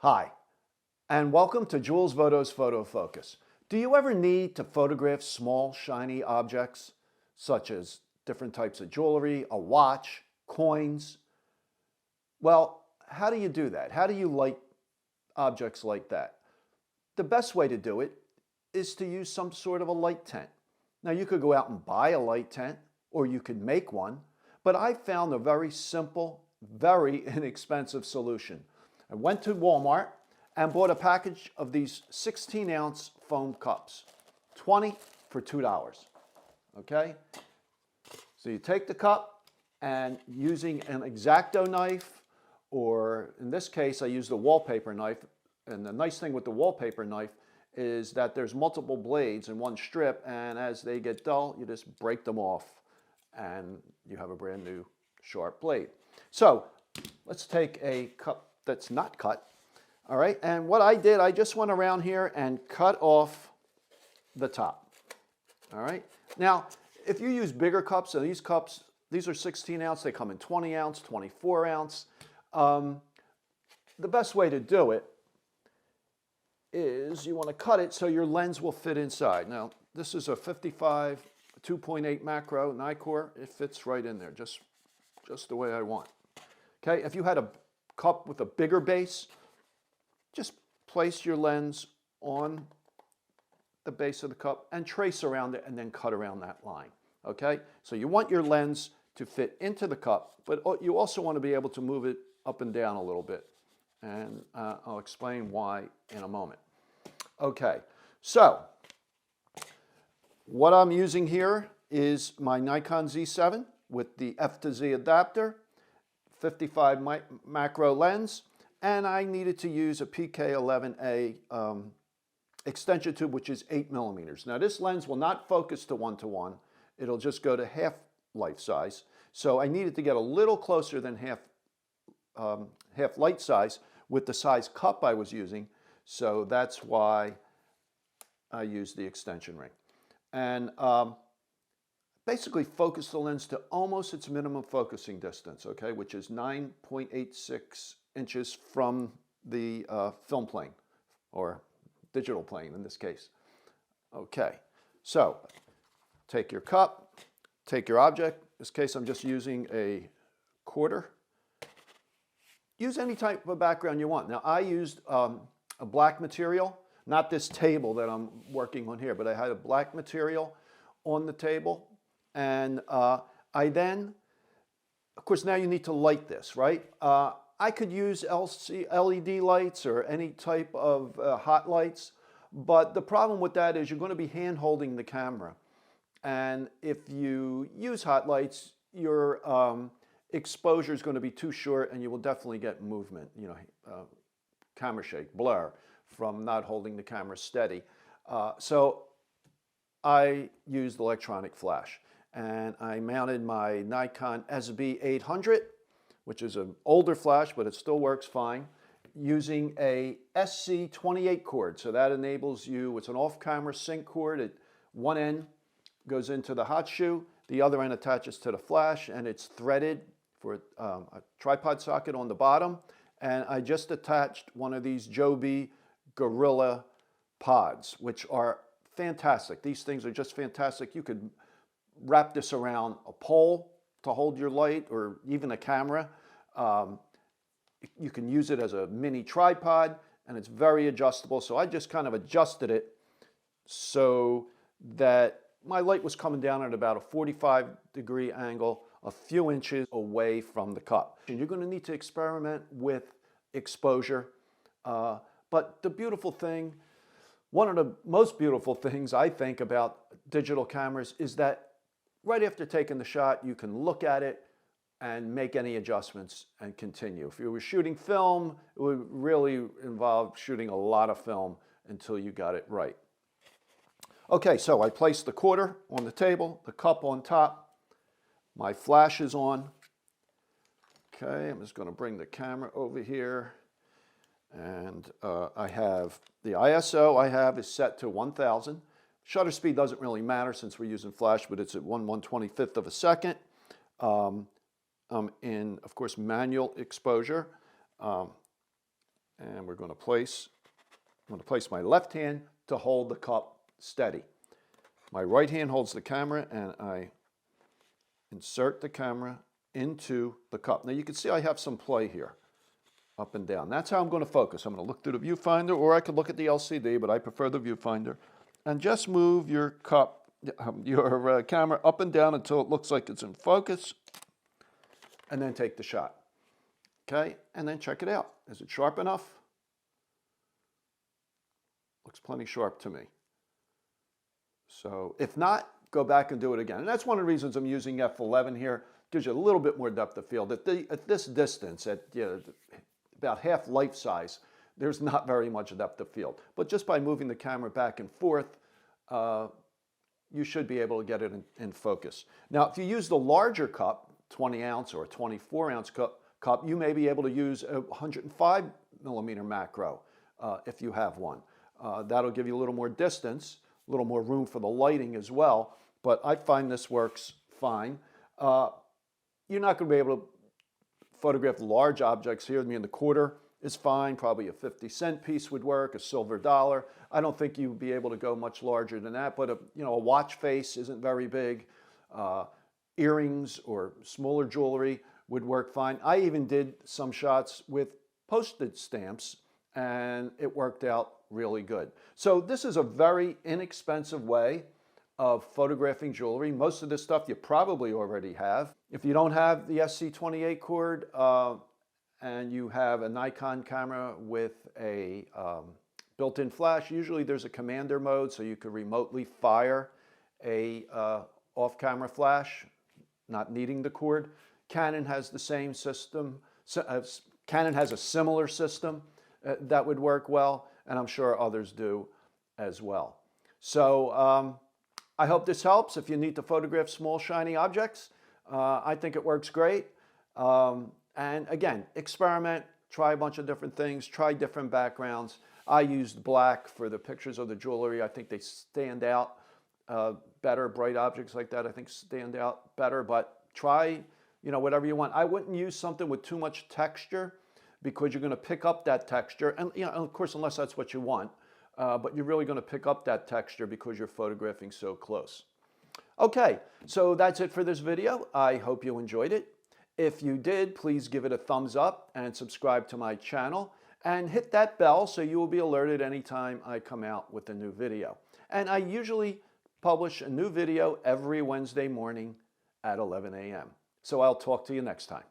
Hi, and welcome to Jules Voto's Photo Focus. Do you ever need to photograph small, shiny objects, such as different types of jewelry, a watch, coins? Well, how do you do that? How do you light objects like that? The best way to do it is to use some sort of a light tent. Now, you could go out and buy a light tent, or you could make one, but I found a very simple, very inexpensive solution. I went to Walmart and bought a package of these 16-ounce foam cups, 20 for $2, okay? So you take the cup and using an X-Acto knife, or in this case, I used a wallpaper knife, and the nice thing with the wallpaper knife is that there's multiple blades in one strip, and as they get dull, you just break them off, and you have a brand new sharp blade. So let's take a cup that's not cut, all right? And what I did, I just went around here and cut off the top, all right? Now, if you use bigger cups, and these cups, these are 16 ounce, they come in 20 ounce, 24 ounce. The best way to do it is you want to cut it so your lens will fit inside. Now, this is a 55 2.8 macro Nikkor. It fits right in there, just the way I want. Okay, if you had a cup with a bigger base, just place your lens on the base of the cup and trace around it and then cut around that line. Okay, so you want your lens to fit into the cup, but you also want to be able to move it up and down a little bit. And I'll explain why in a moment. Okay, so what I'm using here is my Nikon Z7 with the F to Z adapter, 55 macro lens, and I needed to use a PK11A extension tube, which is 8 millimeters. Now this lens will not focus to 1:1. It'll just go to half life size. So I needed to get a little closer than half light size with the size cup I was using. So that's why I used the extension ring. And basically focus the lens to almost its minimum focusing distance, okay, which is 9.86 inches from the film plane, or digital plane in this case. Okay, so take your cup, take your object. In this case, I'm just using a quarter. Use any type of background you want. Now, I used a black material, not this table that I'm working on here, but I had a black material on the table. And I then, of course, now you need to light this, right? I could use LED lights or any type of hot lights, but the problem with that is you're going to be hand-holding the camera. And if you use hot lights, your exposure is going to be too short, and you will definitely get movement, camera shake, blur, from not holding the camera steady. So I used electronic flash, and I mounted my Nikon SB800, which is an older flash, but it still works fine, using a SC28 cord. So that enables you, it's an off-camera sync cord. At one end goes into the hot shoe, the other end attaches to the flash, and it's threaded for a tripod socket on the bottom. And I just attached one of these Joby Gorilla pods, which are fantastic. These things are just fantastic. You could wrap this around a pole to hold your light, or even a camera. You can use it as a mini tripod, and it's very adjustable. So I just kind of adjusted it so that my light was coming down at about a 45-degree angle, a few inches away from the cup. And you're going to need to experiment with exposure. But the beautiful thing, one of the most beautiful things I think about digital cameras is that right after taking the shot, you can look at it and make any adjustments and continue. If you were shooting film, it would really involve shooting a lot of film until you got it right. Okay, so I placed the quarter on the table, the cup on top, my flash is on. Okay, I'm just going to bring the camera over here, and I have the ISO I have is set to 1000. Shutter speed doesn't really matter since we're using flash, but it's at 1/125th of a second. I'm in, of course, manual exposure. And I'm going to place my left hand to hold the cup steady. My right hand holds the camera, and I insert the camera into the cup. Now you can see I have some play here, up and down. That's how I'm going to focus. I'm going to look through the viewfinder, or I could look at the LCD, but I prefer the viewfinder. And just move your cup, your camera up and down until it looks like it's in focus, and then take the shot. Okay, and then check it out. Is it sharp enough? Looks plenty sharp to me. So if not, go back and do it again. And that's one of the reasons I'm using f11 here. Gives you a little bit more depth of field. At this distance, at about half life size, there's not very much depth of field. But just by moving the camera back and forth, you should be able to get it in focus. Now, if you use the larger cup, 20 ounce or a 24 ounce cup, you may be able to use a 105 millimeter macro if you have one. That'll give you a little more distance, a little more room for the lighting as well, but I find this works fine. You're not going to be able to photograph large objects here. I mean, the quarter is fine. Probably a 50-cent piece would work, a silver dollar. I don't think you'd be able to go much larger than that, but a watch face isn't very big. Earrings or smaller jewelry would work fine. I even did some shots with postage stamps, and it worked out really good. So this is a very inexpensive way of photographing jewelry. Most of this stuff you probably already have. If you don't have the SC28 cord and you have a Nikon camera with a built-in flash, usually there's a commander mode so you could remotely fire a off-camera flash, not needing the cord. Canon has the same system. Canon has a similar system that would work well, and I'm sure others do as well. So I hope this helps. If you need to photograph small shiny objects, I think it works great. And again, experiment, try a bunch of different things, try different backgrounds. I used black for the pictures of the jewelry. I think they stand out better. Bright objects like that I think stand out better, but try whatever you want. I wouldn't use something with too much texture because you're going to pick up that texture. And of course, unless that's what you want. But you're really going to pick up that texture because you're photographing so close. Okay, so that's it for this video. I hope you enjoyed it. If you did, please give it a thumbs up and subscribe to my channel and hit that bell so you will be alerted anytime I come out with a new video. And I usually publish a new video every Wednesday morning at 11 a.m. So I'll talk to you next time.